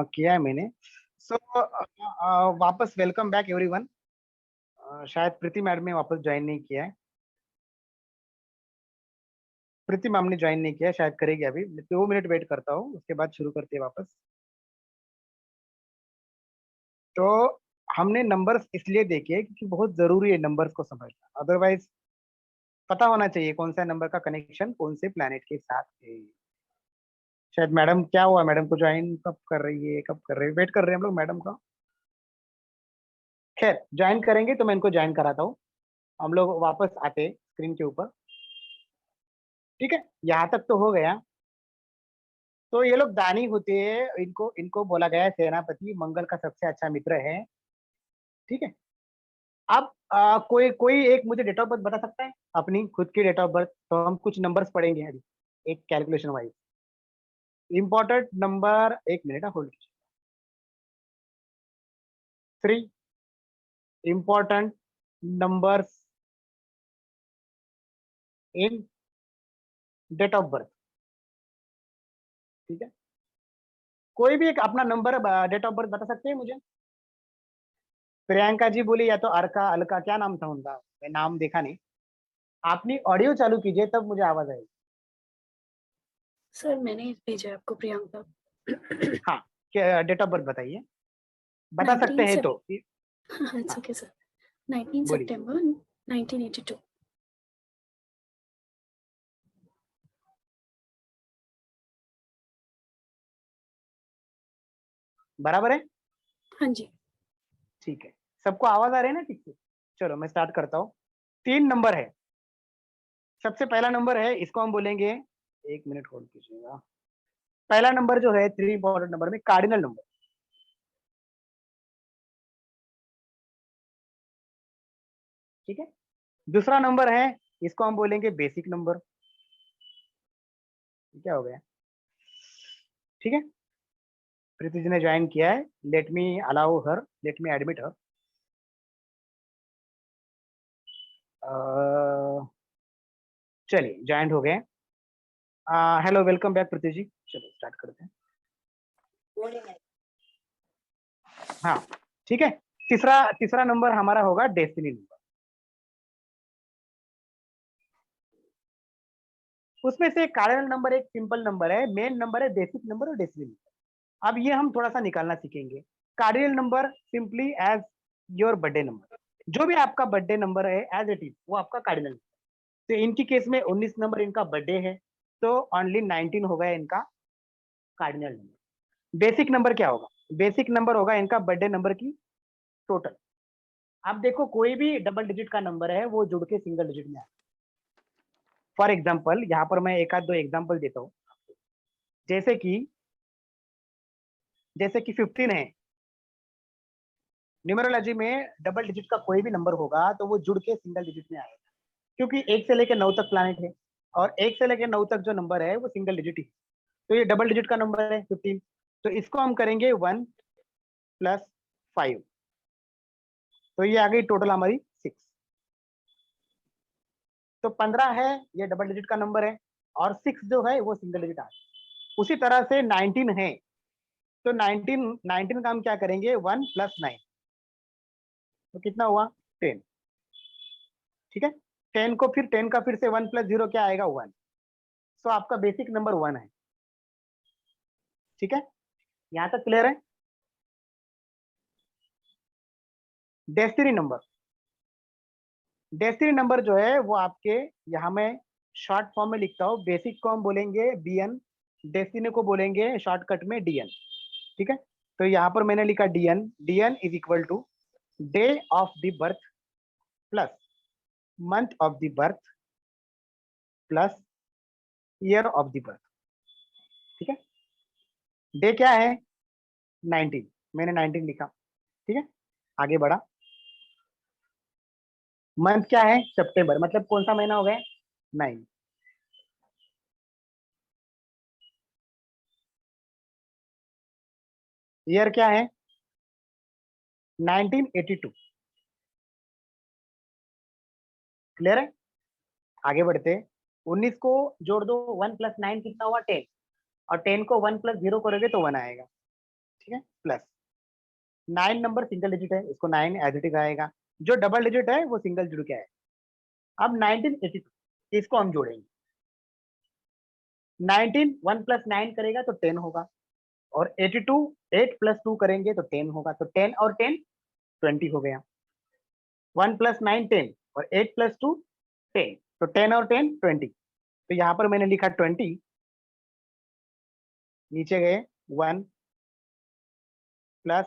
किया है मैंने। सो वापस वेलकम बैक एवरीवन। शायद प्रीति मैडम ने वापस ज्वाइन नहीं किया है। प्रीति मैम ने ज्वाइन नहीं किया है, शायद करेगी अभी। 2 मिनट वेट करता हूँ, उसके बाद शुरू करते हैं वापस। तो हमने नंबर्स इसलिए देखे क्योंकि बहुत जरूरी है नंबर्स को समझना, अदरवाइज पता होना चाहिए कौन सा नंबर का कनेक्शन कौन से प्लैनेट के साथ है। शायद मैडम, क्या हुआ, मैडम को ज्वाइन कब कर रही है, कब कर रही है, वेट कर रहे हैं हम लोग मैडम का। खैर, ज्वाइन करेंगे तो मैं इनको ज्वाइन कराता हूँ। हम लोग वापस आते स्क्रीन के ऊपर। ठीक है, यहाँ तक तो हो गया। तो ये लोग दानी होते हैं, इनको इनको बोला गया है सेनापति, मंगल का सबसे अच्छा मित्र है। ठीक है। अब कोई कोई एक मुझे डेट ऑफ बर्थ बता सकता है, अपनी खुद की डेट ऑफ बर्थ? तो हम कुछ नंबर्स पढ़ेंगे अभी, एक कैलकुलेशन वाइज इंपॉर्टेंट नंबर। एक मिनट होल्ड कीजिए। 3 important numbers in date of birth. ठीक है, कोई भी एक अपना नंबर डेट ऑफ बर्थ बता सकते हैं मुझे? प्रियंका जी बोली, या तो अर्का, अलका, क्या नाम था उनका, मैं नाम देखा नहीं। आपने ऑडियो चालू कीजिए तब मुझे आवाज आएगी। सर मैंने भेजा है आपको प्रियंका। हाँ, डेट ऑफ बर्थ बताइए, बता सकते हैं तो। इट्स हाँ, ओके सर। 19 बोलिए। सितंबर 1982। बराबर है? हाँ जी। ठीक है, सबको आवाज आ रही है ना ठीक से? चलो मैं स्टार्ट करता हूँ। 3 नंबर है। सबसे पहला नंबर है, इसको हम बोलेंगे, 1 मिनट होल्ड कीजिएगा। पहला नंबर जो है 3 इंपॉर्टेंट नंबर में कार्डिनल नंबर। ठीक है। दूसरा नंबर है, इसको हम बोलेंगे बेसिक नंबर। क्या हो गया? ठीक है, प्रीति जी ने ज्वाइन किया है। Let me allow her, let me admit her. चलिए, ज्वाइन हो गए। Hello, welcome back Preeti ji. चलो स्टार्ट करते हैं। हाँ, ठीक है। तीसरा तीसरा नंबर हमारा होगा डेस्टिनी नंबर। उसमें से कार्डिनल नंबर एक सिंपल नंबर है, मेन नंबर है बेसिक नंबर और डेसिमल नंबर। अब ये हम थोड़ा सा निकालना सीखेंगे। Cardinal number simply as your birthday number, जो भी आपका बर्थडे नंबर है एज इट इज, वो आपका कार्डिनल नंबर। तो इनकी केस में 19 नंबर इनका बर्थडे है, तो ओनली 19 हो गया इनका कार्डिनल नंबर। बेसिक नंबर क्या होगा? बेसिक नंबर होगा इनका बर्थडे नंबर की टोटल। आप देखो, कोई भी डबल डिजिट का नंबर है वो जुड़ के सिंगल डिजिट में आता है। फॉर एग्जाम्पल, यहाँ पर मैं एक आध दो एग्जाम्पल देता हूँ। जैसे कि 15 है। न्यूमरोलॉजी में डबल डिजिट का कोई भी नंबर होगा तो वो जुड़ के सिंगल डिजिट में आएगा, क्योंकि 1 से लेकर 9 तक प्लैनेट है, और 1 से लेकर 9 तक जो नंबर है वो सिंगल डिजिट ही। तो ये डबल डिजिट का नंबर है 15। तो इसको हम करेंगे 1 + 5, तो ये आ गई टोटल हमारी 6। तो 15 है, ये डबल डिजिट का नंबर है, और 6 जो है वो सिंगल डिजिट आ गया। उसी तरह से 19 है, तो 19 का हम क्या करेंगे, 1 + 9, तो कितना हुआ, 10। ठीक है, 10 का फिर से 1 + 0 क्या आएगा, 1। सो आपका बेसिक नंबर 1 है। ठीक है, यहाँ तक क्लियर है? डेस्टिनी नंबर, डेस्टिनी नंबर जो है वो आपके, यहाँ मैं शॉर्ट फॉर्म में लिखता हूँ। बेसिक को हम बोलेंगे BN, डेस्टिनी को बोलेंगे शॉर्टकट में DN। ठीक है, तो यहाँ पर मैंने लिखा DN। DN is equal to day of the birth plus month of the birth plus year of the birth. ठीक है, डे क्या है, 19, मैंने 19 लिखा। ठीक है, आगे बढ़ा। मंथ क्या है, सितंबर, मतलब कौन सा महीना हो गया, 9। ईयर क्या है, 1982। क्लियर है? आगे बढ़ते। 19 को जोड़ दो, 1 + 9 कितना हुआ, 10, और 10 को 1 + 0 करोगे तो 1 आएगा। ठीक है, प्लस 9 नंबर सिंगल डिजिट है, इसको 9 एज इट इज आएगा, जो डबल डिजिट है वो सिंगल जुड़ के आएगा। अब 1982 इसको हम जोड़ेंगे, 19 1 प्लस 9 करेगा तो 10 होगा, और 82 8 प्लस 2 करेंगे तो 10 होगा, तो 10 और 10 20 हो गया। 1 प्लस 9 10 और 8 प्लस 2 10, तो 10 और 10 20। तो यहाँ पर मैंने लिखा 20, नीचे गए 1 प्लस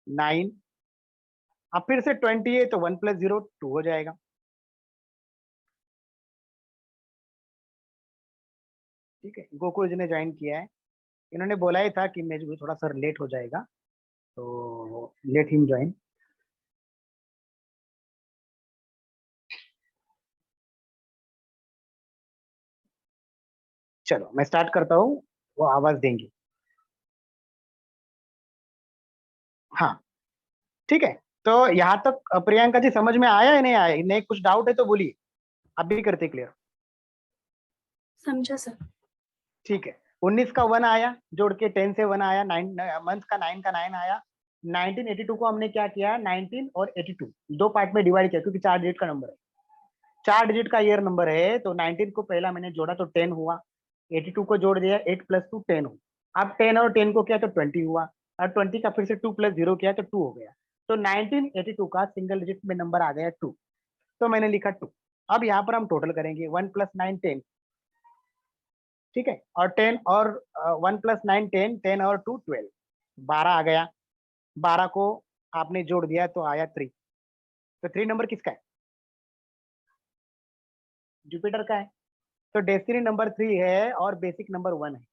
9, अब फिर से 20 है तो 1 प्लस 0 2 हो जाएगा। ठीक है, गोकुल जी ने ज्वाइन किया है, इन्होंने बोला ही था कि मैं जो थोड़ा सा लेट हो जाएगा, तो लेट हिम ज्वाइन। चलो मैं स्टार्ट करता हूँ, वो आवाज देंगे। हाँ ठीक है, तो यहाँ तक प्रियंका जी समझ में आया या नहीं आया? नहीं कुछ डाउट है तो बोलिए, अब भी करते क्लियर। समझा सर। ठीक है, 19 का 1 आया जोड़ के, 10 से 1 आया, 9 मंथ का 9 का 9 आया। 1982 को हमने क्या किया, 19 और 82 दो पार्ट में डिवाइड किया, क्योंकि 4 डिजिट का नंबर है, 4 डिजिट का ईयर नंबर है, तो 19 को पहला मैंने जोड़ा तो 10 हुआ, 82 को जोड़ दिया, 8 प्लस 2 10 हुआ। अब 10 और 10 को किया तो 20 हुआ, और 20 का फिर से 2 प्लस 0 किया तो 2 हो गया। तो 1982 का सिंगल डिजिट में नंबर आ गया 2, तो मैंने लिखा 2। अब यहाँ पर हम टोटल करेंगे, 1 प्लस 9 10, ठीक है, और 10 और 1 प्लस 9 10, 10 और 2 12, 12 आ गया। 12 को आपने जोड़ दिया तो आया 3, तो 3 नंबर किसका है, जुपिटर का है, तो डेस्टिनी नंबर 3 है और बेसिक नंबर 1 है।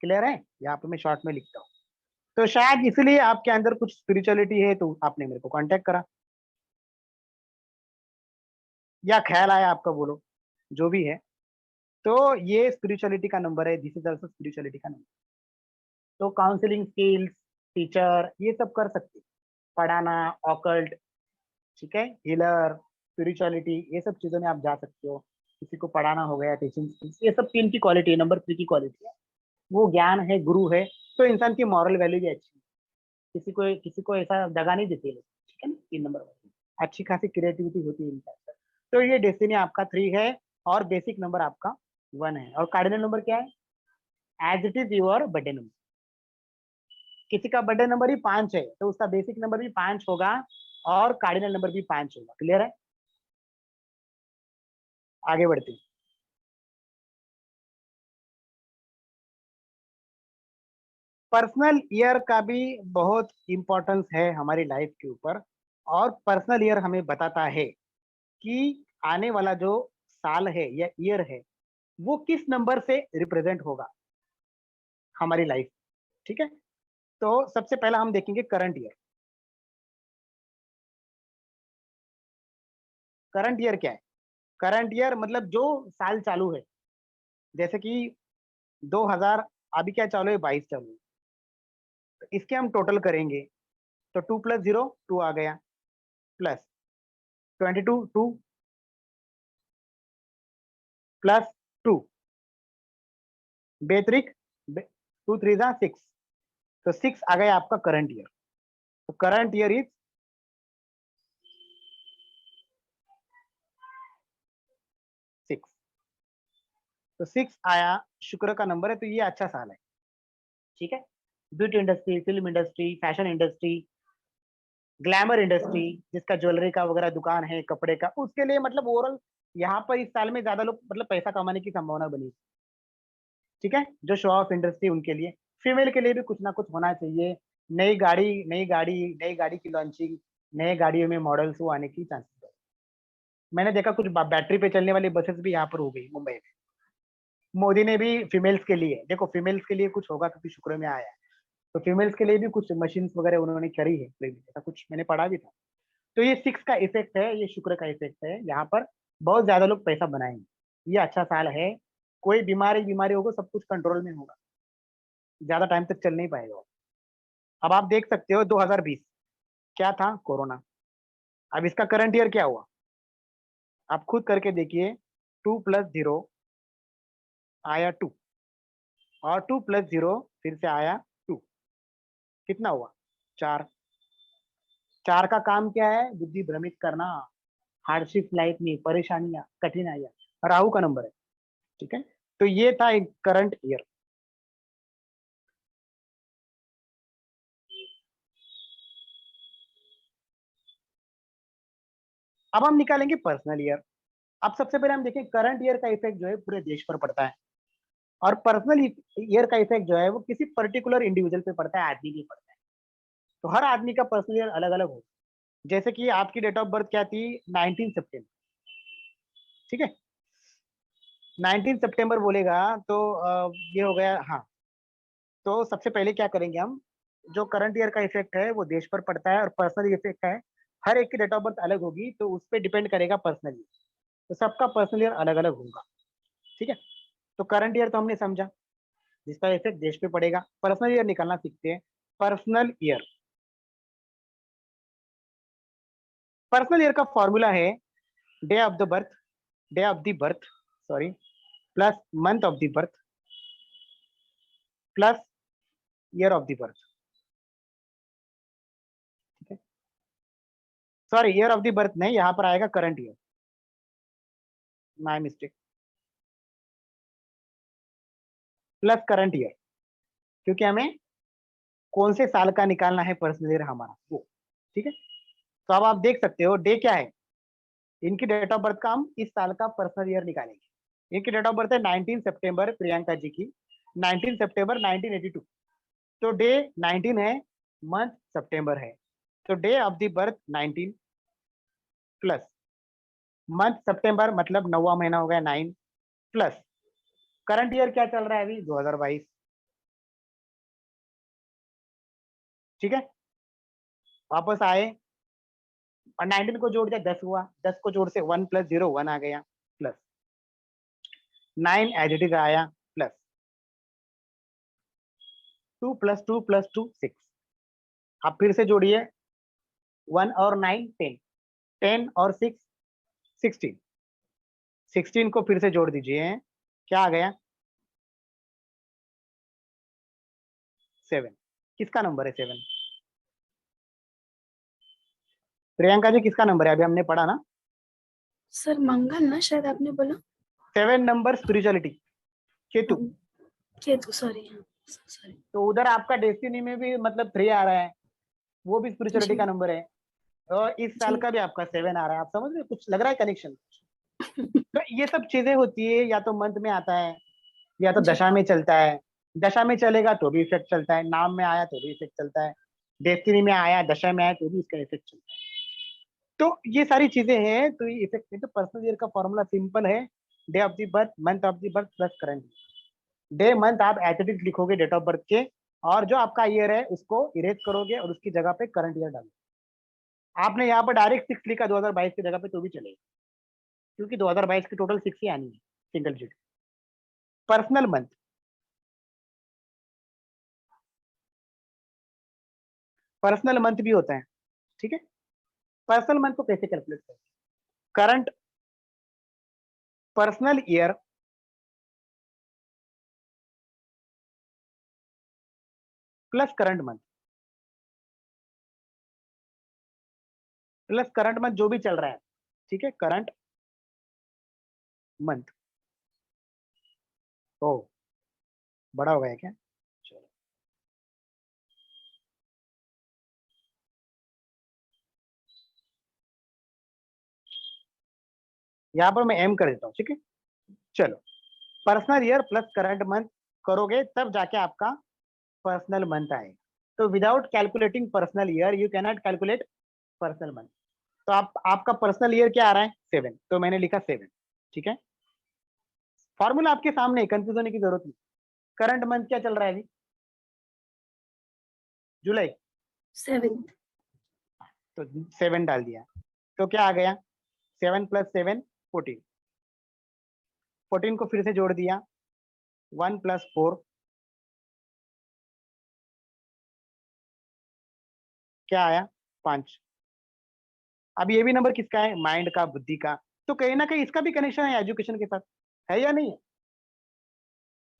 क्लियर है, यहाँ पे मैं शॉर्ट में लिखता हूँ। तो शायद इसलिए आपके अंदर कुछ स्पिरिचुअलिटी है, तो आपने मेरे को कांटेक्ट करा, या ख्याल आया आपका, बोलो जो भी है। तो ये स्पिरिचुअलिटी का नंबर है, दिस इज ऑल्सो स्पिरिचुअलिटी का नंबर। तो काउंसलिंग स्किल्स, टीचर, ये सब कर सकते हैं, पढ़ाना, ऑकल्ट, ठीक है, हीलर, स्पिरिचुअलिटी, ये सब चीजों में आप जा सकते हो। किसी को पढ़ाना हो गया, टीचिंग स्किल्स, ये सब 3 की क्वालिटी है, नंबर 3 की क्वालिटी है, वो ज्ञान है, गुरु है। तो इंसान की मॉरल वैल्यू भी अच्छी है, किसी को ऐसा दगा नहीं देते लोग, ठीक है ना। 3 नंबर वाले अच्छी खासी क्रिएटिविटी होती है इनके अंदर। तो ये डेस्टिनी आपका 3 है, और बेसिक नंबर आपका 1 है, और कार्डिनल नंबर क्या है, as it is your birthday number. किसी का बर्थडे नंबर ही 5 है, तो उसका बेसिक नंबर भी 5 होगा, और कार्डिनल नंबर भी 5 होगा। क्लियर है, आगे बढ़ते हैं। पर्सनल ईयर का भी बहुत इंपॉर्टेंस है हमारी लाइफ के ऊपर, और पर्सनल ईयर हमें बताता है कि आने वाला जो साल है या ईयर है, वो किस नंबर से रिप्रेजेंट होगा हमारी लाइफ। ठीक है, तो सबसे पहला हम देखेंगे करंट ईयर। करंट ईयर क्या है, करंट ईयर मतलब जो साल चालू है, जैसे कि 2000, अभी क्या चालू है, 22 चालू है, तो इसके हम टोटल करेंगे, तो 2 प्लस 0 2 आ गया, प्लस 22 2 प्लस 2 बेत्रिक 2 3 जा 6, तो 6 आ गया आपका करंट ईयर। तो करंट ईयर इज 6, तो 6 आया, शुक्र का नंबर है, तो ये अच्छा साल है। ठीक है, beauty industry, film industry, fashion industry, glamour industry, जिसका ज्वेलरी का वगैरह दुकान है, कपड़े का, उसके लिए मतलब ओवरऑल यहाँ पर इस साल में ज्यादा लोग मतलब पैसा कमाने की संभावना बनी। ठीक है, जो शो ऑफ इंडस्ट्री उनके लिए, फीमेल के लिए भी कुछ ना कुछ होना चाहिए, नई गाड़ी नई गाड़ी की लॉन्चिंग, नए गाड़ियों में मॉडल्स वो आने की चांसेस है। मैंने देखा कुछ बैटरी पे चलने वाली बसेस भी यहाँ पर हो गई मुंबई में। मोदी ने भी फीमेल्स के लिए, देखो फीमेल्स के लिए कुछ होगा क्योंकि शुक्र में आया है, तो फीमेल्स के लिए भी कुछ मशीन वगैरह उन्होंने करी है, ऐसा कुछ मैंने पढ़ा भी था। तो ये 6 का इफेक्ट है, ये शुक्र का इफेक्ट है, यहाँ पर बहुत ज्यादा लोग पैसा बनाएंगे। ये अच्छा साल है, कोई बीमारी बीमारी होगा सब कुछ कंट्रोल में होगा, ज्यादा टाइम तक चल नहीं पाएगा। अब आप देख सकते हो 2020 क्या था, कोरोना। अब इसका करंट ईयर क्या हुआ, आप खुद करके देखिए, 2 प्लस 0 आया 2, और 2 प्लस 0 फिर से आया 2, कितना हुआ? 4। 4 का काम क्या है? बुद्धि भ्रमित करना, हार्डशिप लाइफ में, परेशानियां, कठिनाइयां, राहु का नंबर है। ठीक है, तो ये था एक करंट ईयर। अब हम निकालेंगे पर्सनल ईयर। अब सबसे पहले हम देखें करंट ईयर का इफेक्ट जो है पूरे देश पर पड़ता है, और पर्सनल ईयर का इफेक्ट जो है वो किसी पर्टिकुलर इंडिविजुअल पे पड़ता है, आदमी पे पड़ता है। तो हर आदमी का पर्सनल ईयर अलग अलग होगा। जैसे कि आपकी डेट ऑफ बर्थ क्या थी? 19 सितंबर। ठीक है, 19 सितंबर बोलेगा तो ये हो गया। हाँ, तो सबसे पहले क्या करेंगे हम, जो करंट ईयर का इफेक्ट है वो देश पर पड़ता है, और पर्सनल इफेक्ट है, हर एक की डेट ऑफ बर्थ अलग होगी, तो उस पर डिपेंड करेगा पर्सनल ईयर। तो सबका पर्सनल ईयर अलग अलग होगा। ठीक है, तो करंट ईयर तो हमने समझा, जिसका इफेक्ट देश पे पड़ेगा। पर्सनल ईयर निकालना सीखते हैं। पर्सनल ईयर का फॉर्मूला है day of the birth, day of the birth sorry, plus month of the birth plus year of the birth. ठीक है, sorry, year of the birth नहीं, यहाँ पर आएगा current year, my mistake, plus current year, क्योंकि हमें कौन से साल का निकालना है पर्सनल ईयर हमारा वो। ठीक है, तो अब आप देख सकते हो डे क्या है, इनकी डेट ऑफ बर्थ का हम इस साल का पर्सनल ईयर निकालेंगे। इनकी डेट ऑफ बर्थ है 19 सितंबर, प्रियंका जी की 19 सितंबर 1982। तो डे 19 है, मंथ सितंबर है, तो day of the birth 19 plus month सितंबर, मतलब 9वां महीना हो गया 9, प्लस करंट ईयर क्या चल रहा है अभी? 2022। ठीक है, वापस आए और 19 को जोड़ दिया, 10 हुआ, 10 को जोड़ से 1 + 0 1 आ गया, प्लस 9 एज इट इज आया, प्लस 2 + 2 + 2 6। आप फिर से जोड़िए, 1 और 9 10, 10 और 6 16, 16 को फिर से जोड़ दीजिए, क्या आ गया? 7। किसका नंबर है 7? प्रियंका जी किसका नंबर है? अभी हमने पढ़ा ना, सर मंगल ना शायद आपने बोला। 7 number spirituality, Ketu. Ketu, sorry, हाँ सॉरी। तो उधर आपका डेस्टिनी में भी मतलब 3 आ रहा है, वो भी स्पिरिचुअलिटी का जी नंबर है, और इस साल जी। का भी आपका 7 आ रहा है। आप समझ रहे हो? कुछ लग रहा है कनेक्शन? तो ये सब चीजें होती है, या तो मंथ में आता है, या तो जी दशा में चलता है। दशा में चलेगा तो भी इफेक्ट चलता है, नाम में आया तो भी इफेक्ट चलता है, डेस्टिनी में आया, दशा में आया तो भी इसका इफेक्ट चलता है। तो ये सारी चीजें हैं, तो ये इफेक्ट है। तो पर्सनल ईयर का फॉर्मूला सिंपल है, day of the birth, month of the birth plus current. Day month आप एथेटिक लिखोगे डेट ऑफ बर्थ के, और जो आपका ईयर है उसको इरेज करोगे और उसकी जगह पे करंट ईयर डालोगे। आपने यहाँ पर डायरेक्ट 6 लिखा 2022 की जगह पे तो भी चलेगा, क्योंकि 2022 की टोटल 6 ही आनी है, single digit. Personal month, personal month भी होता है। ठीक है, पर्सनल मंथ को कैसे कैलकुलेट करें? Current personal year plus current month, plus current month जो भी चल रहा है। ठीक है, करंट मंथ। ओ, बड़ा हो गया क्या? चलो, यहाँ पर मैं एम कर देता हूँ। ठीक है, चलो, personal year plus current month करोगे तब जाके आपका पर्सनल मंथ आएगा। तो without calculating personal year you cannot calculate personal month. तो आपका पर्सनल ईयर क्या आ रहा है? 7, तो मैंने लिखा 7। ठीक है, फॉर्मूला आपके सामने, कंफ्यूज होने की जरूरत नहीं। करंट मंथ क्या चल रहा है अभी? जुलाई, 7th। तो 7 डाल दिया, तो क्या आ गया? 7 + 7 14, 14 को फिर से जोड़ दिया, 1 + 4 क्या आया? 5। अब ये भी नंबर किसका है? माइंड का, बुद्धि का। तो कहीं ना कहीं इसका भी कनेक्शन है एजुकेशन के साथ, है या नहीं?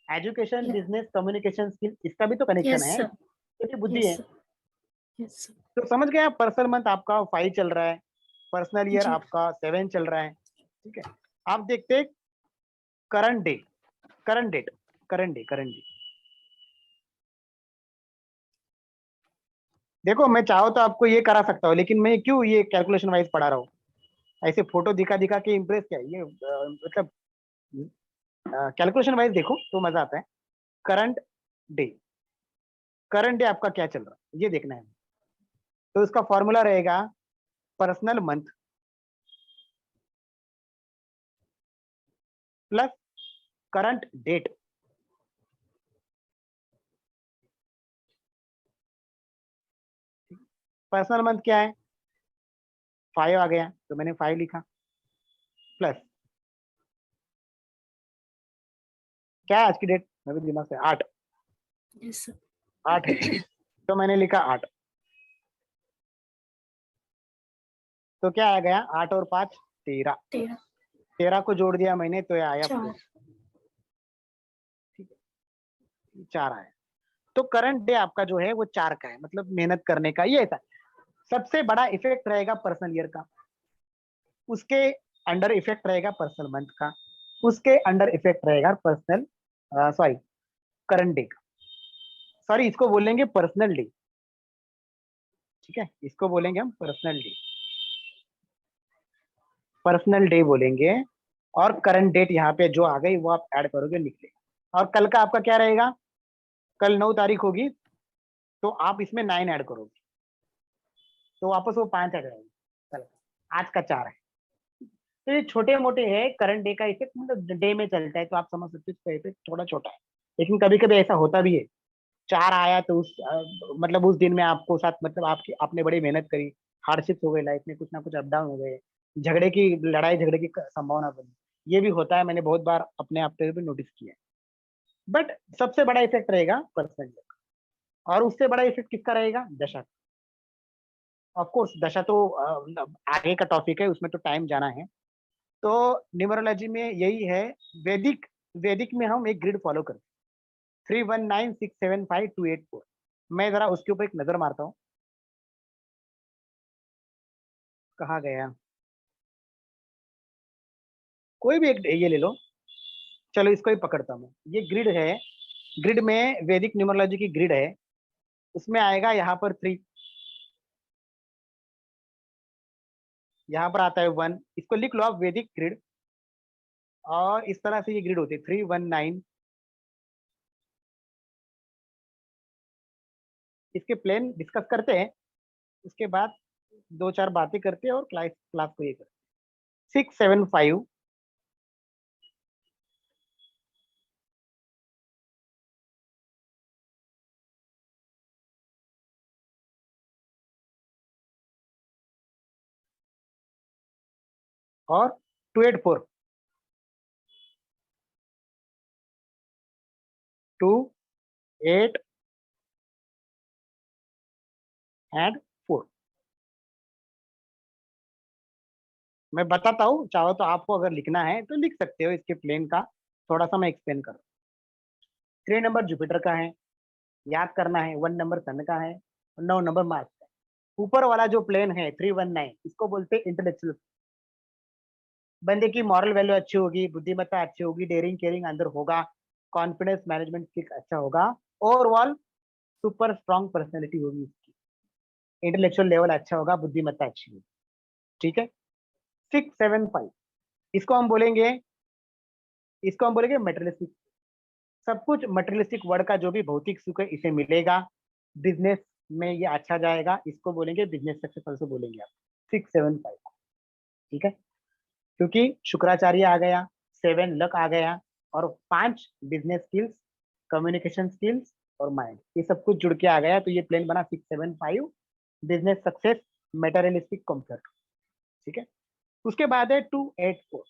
एजुकेशन, बिजनेस, कम्युनिकेशन स्किल, इसका भी तो कनेक्शन यस है। सर। क्योंकि बुद्धि यस है। Sir, yes sir. तो समझ गए आप, पर्सनल मंथ आपका 5 चल रहा है, पर्सनल ईयर जी, आपका 7 चल रहा है। ठीक है, आप देखते हैं current day, current date, current day, current day. देखो मैं चाहो तो आपको ये करा सकता हूँ, लेकिन मैं क्यों ये कैलकुलेशन वाइज पढ़ा रहा हूँ, ऐसे फोटो दिखा दिखा के इम्प्रेस क्या है? ये मतलब कैलकुलेशन वाइज देखो तो मजा आता है। करंट डे, करंट डे आपका क्या चल रहा है ये देखना है। तो इसका फॉर्मूला रहेगा personal month plus current date. Personal month क्या है, 5 आ गया तो मैंने 5 लिखा, प्लस क्या है आज की डेट, मेरे दिमाग से 8, यस सर। 8 है तो मैंने लिखा 8। तो क्या आ गया, 8 और 5 13, 13, 13 को जोड़ दिया मैंने तो ये आया 4। 4। ठीक है, 4 आया। तो करंट डे आपका जो है वो 4 का है, मतलब मेहनत करने का ये ऐसा। सबसे बड़ा इफेक्ट रहेगा पर्सनल ईयर का, उसके अंडर इफेक्ट रहेगा पर्सनल मंथ का, उसके अंडर इफेक्ट रहेगा पर्सनल सॉरी करंट डे का, सॉरी इसको बोलेंगे पर्सनल डे। ठीक है, इसको बोलेंगे हम पर्सनल डे, पर्सनल डे बोलेंगे। और करंट डेट यहाँ पे जो आ गई वो आप ऐड करोगे, लिख लेंगे। और कल का आपका क्या रहेगा, कल 9 तारीख होगी तो आप इसमें 9 ऐड करोगे तो वापस वो 5 आ जाएगा कल का। आज का 4 है। तो ये छोटे मोटे है करंट डे का इफेक्ट, मतलब डे में चलता है तो आप समझ सकते हो इसका इफेक्ट थोड़ा छोटा है। लेकिन कभी कभी ऐसा होता भी है, 4 आया तो उस मतलब उस दिन में आपको साथ मतलब आपकी आपने बड़ी मेहनत करी, हार्डशिप्स हो गए लाइफ में, कुछ ना कुछ अप डाउन हो गए, झगड़े की लड़ाई झगड़े की संभावना बनी, ये भी होता है, मैंने बहुत बार अपने आप पे भी नोटिस किया है। बट सबसे बड़ा इफेक्ट रहेगा पर्सनल का। और उससे बड़ा इफेक्ट किसका रहेगा, दशा। ऑफ कोर्स दशा तो आगे का टॉपिक है, उसमें तो टाइम जाना है। तो न्यूमरोलॉजी में यही है, वैदिक वैदिक में हम एक ग्रिड फॉलो करते हैं, 319675284। मैं जरा उसके ऊपर एक नजर मारता हूँ, कहाँ गया, कोई भी एक ये ले लो, चलो इसको ही पकड़ता हूँ। ये ग्रिड है, ग्रिड में वैदिक न्यूमरोलॉजी की ग्रिड है, उसमें आएगा यहाँ पर 3, यहाँ पर आता है 1, इसको लिख लो आप वैदिक ग्रिड। और इस तरह से ये ग्रिड होती है 319, इसके प्लेन डिस्कस करते हैं, उसके बाद 2-4 बातें करते हैं और क्लास क्लास को ये करते हैं। 675 और 284, 2, 8 एंड 4। मैं बताता हूँ, चाहो तो आपको अगर लिखना है तो लिख सकते हो, इसके प्लेन का थोड़ा सा मैं एक्सप्लेन करूँ। 3 नंबर जुपिटर का है, याद करना है, 1 नंबर सन का है और 9 नंबर मार्स का है। ऊपर वाला जो प्लेन है 319, इसको बोलते हैं इंटेलेक्चुअल। बंदे की मॉरल वैल्यू अच्छी होगी, बुद्धिमत्ता अच्छी होगी, डेयरिंग केयरिंग अंदर होगा, कॉन्फिडेंस मैनेजमेंट स्किल अच्छा होगा, ओवरऑल सुपर स्ट्रॉन्ग पर्सनैलिटी होगी इसकी, इंटेलेक्चुअल लेवल अच्छा होगा, बुद्धिमत्ता अच्छी होगी। ठीक है, 675, इसको हम बोलेंगे, इसको हम बोलेंगे मेटेरियलिस्टिक। सब कुछ मटेरियलिस्टिक वर्ड का जो भी भौतिक सुख है इसे मिलेगा, बिजनेस में ये अच्छा जाएगा, इसको बोलेंगे बिजनेस सक्सेस से बोलेंगे आप 675। ठीक है, क्योंकि शुक्राचार्य आ गया, 7 लक आ गया, और 5 बिजनेस स्किल्स, कम्युनिकेशन स्किल्स और माइंड, ये सब कुछ जुड़ के आ गया, तो ये प्लेन बना 675, बिजनेस सक्सेस, मेटेरियलिस्टिक कंफर्ट। ठीक है, उसके बाद है 284,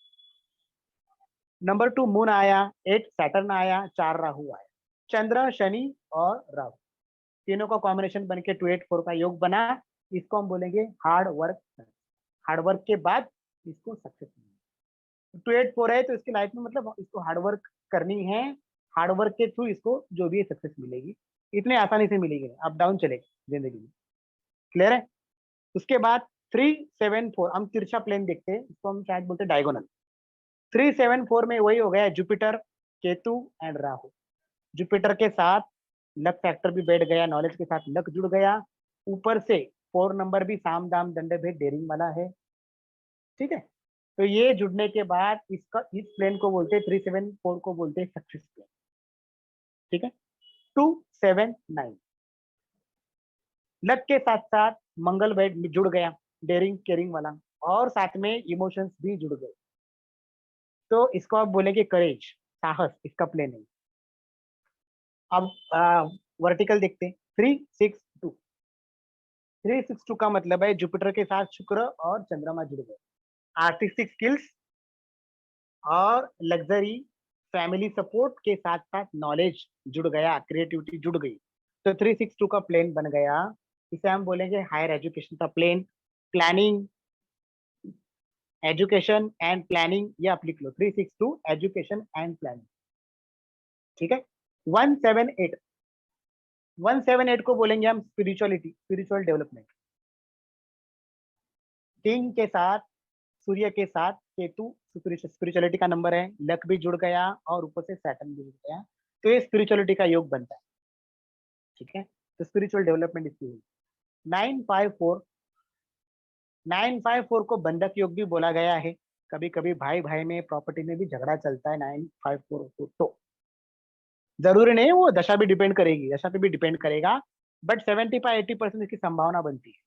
नंबर 2 मून आया, 8 सैटर्न आया, 4 राहु आया, चंद्र शनि और राहु, तीनों का कॉम्बिनेशन बन के 284 का योग बना। इसको हम बोलेंगे हार्ड वर्क, हार्ड वर्क के बाद इसको सक्सेस मिलेगी। 284 है तो इसकी लाइफ में मतलब इसको हार्ड वर्क करनी है, हार्ड वर्क के थ्रू इसको जो भी सक्सेस मिलेगी। इतने आसानी से मिलेगी, अप डाउन चलेगा जिंदगी में। क्लियर है? उसके बाद 3 7 4 हम तिरछा प्लेन देखते हैं, इसको हम शायद बोलते हैं डायगोनल। 3 7 4 में वही हो गया, Jupiter, Ketu and Rahu. Jupiter के साथ लक फैक्टर भी बैठ गया, नॉलेज के साथ लक जुड़ गया, ऊपर से 4 नंबर भी साम दाम दंड भेद डेयरिंग वाला है। ठीक है, तो ये जुड़ने के बाद इसका इस प्लेन को बोलते हैं 3 7 4 को बोलते हैं सक्सेस प्लेन। ठीक है, 2 7 9 लक के साथ साथ मंगल बैठ जुड़ गया, डेयरिंग केयरिंग वाला, और साथ में इमोशंस भी जुड़ गए, तो इसको आप बोलेंगे करेज, साहस, इसका प्लेन है। अब वर्टिकल देखते हैं, 3 6 2। 3 6 2 का मतलब है जुपिटर के साथ शुक्र और चंद्रमा जुड़ गए, आर्टिस्टिक स्किल्स और लग्जरी, फैमिली सपोर्ट के साथ साथ नॉलेज जुड़ गया, क्रिएटिविटी जुड़ गई, तो 3 6 2 का प्लेन बन गया। इसे हम बोलेंगे हायर एजुकेशन का plane, planning, education and planning, ये आप लिख लो, 3 6 2 एजुकेशन एंड प्लानिंग। ठीक है, 1 7 8, 1 7 8 को बोलेंगे हम स्पिरिचुअलिटी, स्पिरिचुअल डेवलपमेंट। किंग के साथ, सूर्य के साथ केतु, स्पिरिचुअलिटी का नंबर है, लक भी जुड़ गया और ऊपर से सैटर्न भी जुड़ गया, तो ये स्पिरिचुअलिटी का योग बनता है। ठीक है, तो स्पिरिचुअल डेवलपमेंट इसकी हुई। 9 5 4, 9 5 4 को बंधक योग भी बोला गया है। कभी कभी भाई भाई में, प्रॉपर्टी में भी झगड़ा चलता है 9 5 4 को, तो जरूरी नहीं वो दशा भी डिपेंड करेगी, दशा पे भी डिपेंड करेगा, बट 75 80% इसकी संभावना बनती है।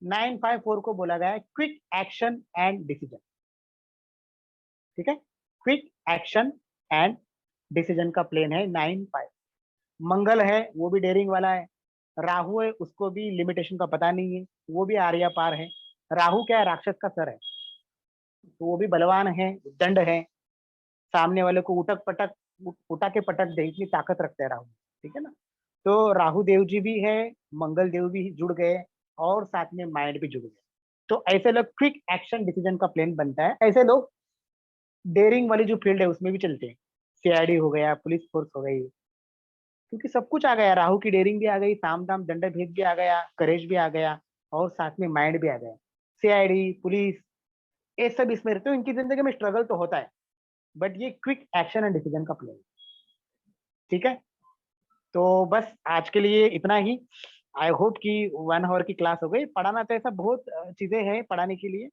9 5 4 को बोला गया है क्विक एक्शन एंड डिसीजन। ठीक है, क्विक एक्शन एंड डिसीजन का प्लेन है 9 5। मंगल है, वो भी डेयरिंग वाला है। राहु है, उसको भी लिमिटेशन का पता नहीं है, वो भी आर्या पार है। राहु क्या है, राक्षस का सर है, तो वो भी बलवान है, दंड है, सामने वाले को उटक पटक, उठा के पटक दे, इतनी ताकत रखते हैं राहु। ठीक है ना, तो राहु देव जी भी है, मंगल देव भी जुड़ गए, और साथ में माइंड भी जुड़ गए, तो ऐसे लोग क्विक एक्शन डिसीजन का प्लान बनता है। ऐसे लोग डेयरिंग वाली जो फील्ड है उसमें भी चलते हैं, सीआईडी हो गया, पुलिस फोर्स हो गई, क्योंकि सब कुछ आ गया, राहु की डेयरिंग भी आ गई, साम दाम दंड भेद भी आ गया, करेज भी आ गया, और साथ में माइंड भी आ गया। सीआईडी, पुलिस, ये सब इसमें रहते, तो इनकी जिंदगी में स्ट्रगल तो होता है, बट ये क्विक एक्शन एंड डिसीजन का प्लान। ठीक है, तो बस आज के लिए इतना ही। आई होप कि 1 आवर की क्लास हो गई। पढ़ाना तो ऐसा बहुत चीजें हैं पढ़ाने के लिए,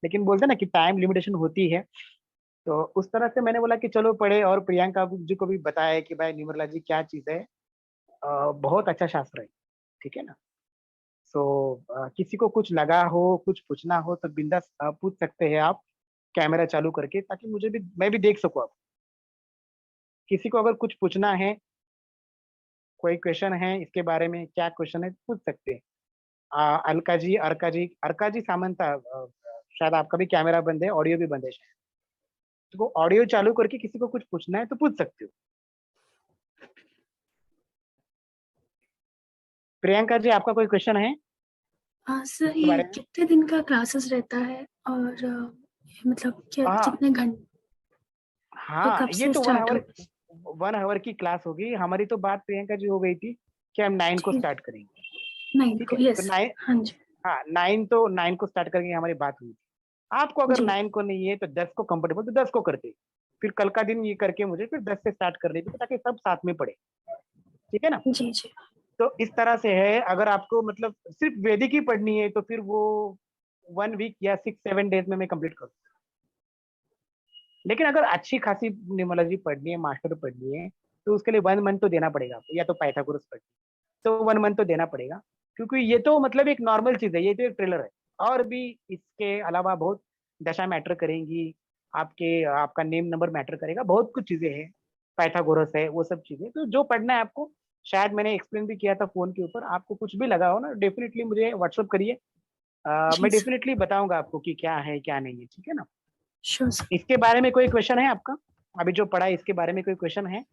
लेकिन बोलते हैं ना कि टाइम लिमिटेशन होती है, तो उस तरह से मैंने बोला कि चलो पढ़े, और प्रियंका जी को भी बताया कि भाई न्यूमरोलॉजी क्या चीज है, बहुत अच्छा शास्त्र है। ठीक है ना, सो किसी को कुछ लगा हो, कुछ पूछना हो तो बिंदास पूछ सकते हैं आप, कैमरा चालू करके, ताकि मुझे भी, मैं भी देख सकूं आप। किसी को अगर कुछ पूछना है, कोई क्वेश्चन है इसके बारे में, क्या क्वेश्चन है पूछ सकते हैं। अलका जी, अर्का जी सामंता, शायद आपका भी कैमरा बंद है, ऑडियो भी बंद है शायद, तो ऑडियो चालू करके किसी को कुछ पूछना है तो पूछ सकते हो। प्रियंका जी, आपका कोई क्वेश्चन है हाँ सर, इसके ये बारे में? कितने दिन का क्लासेस रहता है, और मतलब क्या हाँ कितने घंटे, ये हाँ, कब ये से तो वन स्टार्ट आवर होगा? 1 आवर की क्लास होगी हमारी। तो बात प्रियंका जी हो गई थी कि हम 9 को ठीक, स्टार्ट करेंगे। 9 ठीक को, है, तो यस। 9, हाँ जी। हाँ 9, तो 9 को स्टार्ट करेंगे, हमारी बात हुई थी। आपको अगर जी 9 को नहीं है तो 10 को कंफर्टेबल, तो 10 को करते, फिर कल का दिन ये करके मुझे फिर 10 से स्टार्ट कर लेते, ताकि सब साथ में पढ़े। ठीक है ना, जी जी। तो इस तरह से है। अगर आपको मतलब सिर्फ वैदिक ही पढ़नी है तो फिर वो 1 वीक या 6 7 डेज में मैं कंप्लीट करूँ। लेकिन अगर अच्छी खासी न्यूमरोलॉजी पढ़नी है, मास्टर पढ़नी है, तो उसके लिए 1 मंथ तो देना पड़ेगा आपको, या तो पाइथागोरस पढ़नी है, तो 1 मंथ तो देना पड़ेगा, क्योंकि ये तो मतलब एक नॉर्मल चीज है, ये तो एक ट्रेलर है। और भी इसके अलावा बहुत दशा मैटर करेंगी, आपके आपका नेम नंबर मैटर करेगा, बहुत कुछ चीजें हैं, पाइथागोरस है, वो सब चीजें, तो जो पढ़ना है आपको, शायद मैंने एक्सप्लेन भी किया था फोन के ऊपर। आपको कुछ भी लगा हो ना, डेफिनेटली मुझे व्हाट्सअप करिए, जी मैं सर, डेफिनेटली बताऊंगा आपको कि क्या है क्या नहीं है। ठीक है ना, श्योर सर। इसके बारे में कोई क्वेश्चन है आपका? अभी जो पढ़ा है इसके बारे में कोई क्वेश्चन है?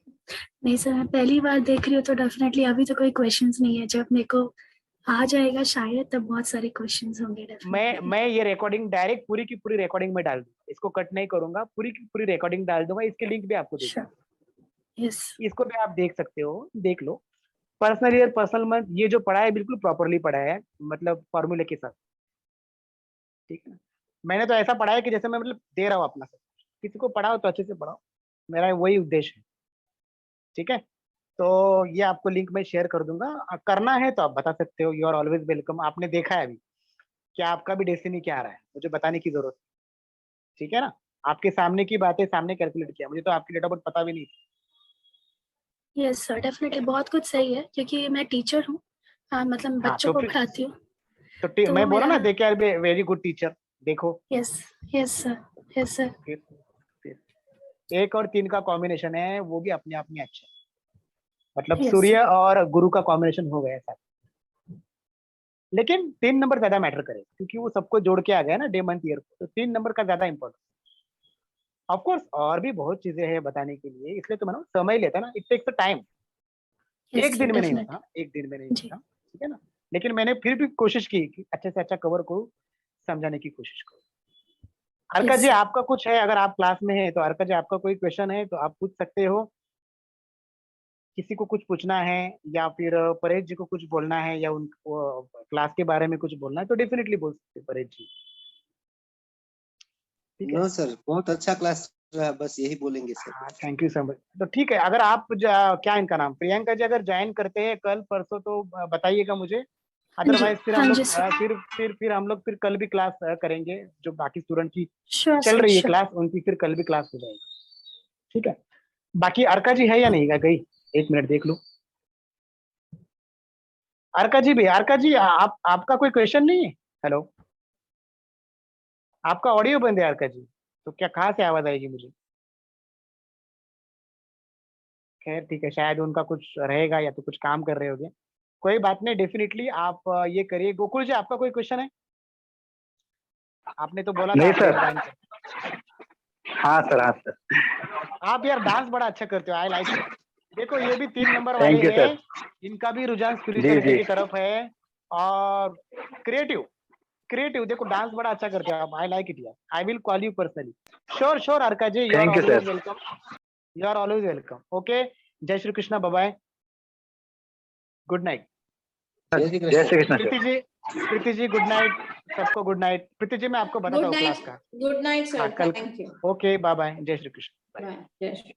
नहीं सर, मैं पहली बार देख रही हूँ, तो डेफिनेटली अभी तो कोई क्वेश्चंस नहीं है। जब मेरे को आ जाएगा शायद, तब बहुत सारे क्वेश्चंस होंगे डेफिनेटली। मैं ये रिकॉर्डिंग डायरेक्ट पूरी की पूरी रिकॉर्डिंग में डाल दूंगा, इसको कट नहीं करूंगा, पूरी की पूरी रिकॉर्डिंग डाल दूंगा, इसके लिंक भी आपको दे श्योर, दूंगा, यस। इसको भी आप देख सकते हो, देख लो। पर्सनल ईयर, पर्सनल मंथ, ये जो पढ़ा है बिल्कुल प्रॉपरली पढ़ा है, मतलब फॉर्मूले के साथ, ठीक है। मैंने तो ऐसा पढ़ा है कि जैसे मैं मतलब दे रहा हूँ अपना सब, किसी को पढ़ाओ तो अच्छे से पढ़ाओ, मेरा वही उद्देश्य है, ठीक है। तो ये आपको लिंक मैं शेयर कर दूंगा, करना है तो आप बता सकते हो, यू आर ऑलवेज वेलकम। आपने देखा है अभी कि आपका भी डेस्टिनी क्या आ रहा है, मुझे बताने की जरूरत, ठीक है ना। आपके सामने की बातें सामने कैलकुलेट किया, मुझे तो आपकी डेट ऑफ बर्थ पता भी नहीं। यस सर, डेफिनेटली बहुत कुछ सही है, क्योंकि मैं टीचर हूँ। हाँ, मतलब हाँ बच्चों तो को फिर पढ़ाती हूँ, तो तो मैं बोला मेरा। ना, देख यार वेरी गुड टीचर, देखो। Yes, yes sir, yes sir. फिर 1 और 3 का कॉम्बिनेशन है, वो भी अपने आप में अच्छा है, मतलब यस सूर्य सर। और गुरु का कॉम्बिनेशन हो गया साथ। लेकिन 3 नंबर ज्यादा मैटर करे, क्योंकि वो सबको जोड़ के आ गया ना डे मंथ ईयर को, तो 3 नंबर का ज्यादा इंपॉर्टेंट। ऑफ कोर्स और भी बहुत चीजें हैं बताने के लिए, इसलिए तो मैंने समय लेता ना, इट टेक्स टाइम। यस एक सर, दिन में नहीं डेफिनेटली। होता, एक दिन में नहीं जी। होता, ठीक है ना। लेकिन मैंने फिर भी कोशिश की कि अच्छे से अच्छा कवर करूँ, समझाने की कोशिश करूँ। अर्का यस जी सर। आपका कुछ है, अगर आप क्लास में है तो अर्का जी आपका कोई क्वेश्चन है तो आप पूछ सकते हो। किसी को कुछ पूछना है, या फिर परेश जी को कुछ बोलना है, या उन क्लास के बारे में कुछ बोलना है, तो डेफिनेटली बोल सकते हैं परेश जी, ठीक है। नो सर, बहुत अच्छा क्लास रहा, बस यही बोलेंगे सर। हाँ थैंक यू सो मच। तो ठीक है, अगर आप क्या इनका नाम प्रियंका जी अगर ज्वाइन करते हैं कल परसों तो बताइएगा मुझे। हाँ जी, अदरवाइज फिर हम हाँ लोग जी सर। फिर हम लोग फिर कल भी क्लास करेंगे, जो बाकी स्टूडेंट की श्योर चल सर, रही है श्योर। क्लास, उनकी फिर कल भी क्लास हो जाएगी, ठीक है। बाकी अर्का जी है या नहीं है, गई? 1 मिनट देख लो। अर्का जी भी, अर्का जी आप आपका कोई क्वेश्चन नहीं है? हेलो, आपका ऑडियो बंद है अर्का जी, तो क्या कहाँ से आवाज आएगी मुझे? खैर ठीक है, शायद उनका कुछ रहेगा या तो कुछ काम कर रहे होंगे, कोई बात नहीं। डेफिनेटली आप ये करिए। गोकुल जी आपका कोई क्वेश्चन है? आपने तो बोला था नहीं आप सर। ज्वाइन कर। हाँ सर, हाँ सर। आप यार डांस बड़ा अच्छा करते हो, आई लाइक इट। देखो ये भी 3 नंबर वाले थैंक यू हैं, सर। इनका भी रुझान जी स्पिरिचुअलिटी जी। की तरफ है, और क्रिएटिव क्रिएटिव। देखो डांस बड़ा अच्छा करते हो आप, आई लाइक इट यार, I will call you personally. Sure sure Arka ji, you are thank you always sir. Welcome, you are always welcome. Okay, जय Shri Krishna, bye bye, good night. जय श्री जय Krishna. Shri Krishna sir. Preeti ji good night, सबको गुड नाइट। प्रीति जी मैं आपको बताता गुड हूँ class night, का। Good night हाँ सर, कल। Thank you. Okay bye bye, जय श्री कृष्ण। बाय, जय श्री